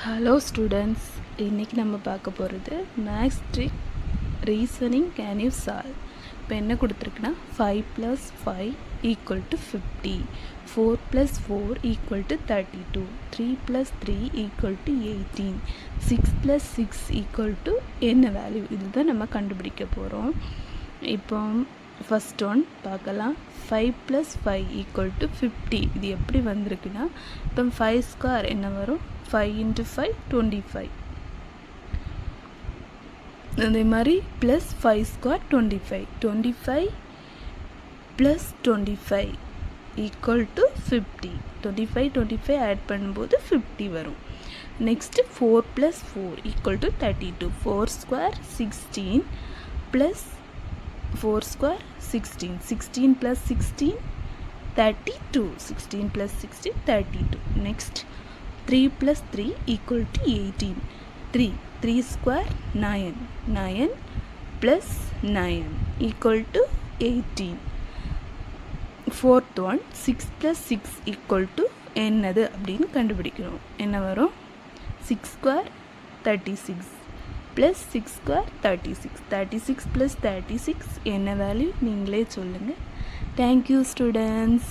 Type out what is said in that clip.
Hello students, இன்றைக்கி நம்ம பார்க்க போகிறது maths trick reasoning can you solve. இப்போ என்ன கொடுத்துருக்குன்னா 5 + 5 = 50, 4 + 4 = 32, 3 + 3 = 18, 6 + 6 = என்ன வேல்யூ, இதுதான் நம்ம கண்டுபிடிக்க போகிறோம். இப்போ ஃபஸ்ட் ஒன் பார்க்கலாம். 5 + 5 = 50. இது எப்படி வந்திருக்குன்னா, இப்போ 5² என்ன வரும்? 5 × 5 25. அதே மாதிரி ப்ளஸ் 5² 25. 25 + 25 = 50. 25 25 ஆட் பண்ணும்போது 50 வரும். நெக்ஸ்ட்டு 4 + 4 = 32. 4² 16 + 4² 16. 16 + 16 32. 16 + 16 32. Next 3 + 3 = 18. 3² 9. 9 + 9 = 18. Fourth one 6 + 6 = என்னது அப்படின்னு கண்டுபிடிக்கணும். என்ன வரும்? 6² 36 + 6² 36. 36 + 36 என்ன வேல்யூ நீங்களே சொல்லுங்கள். Thank you students.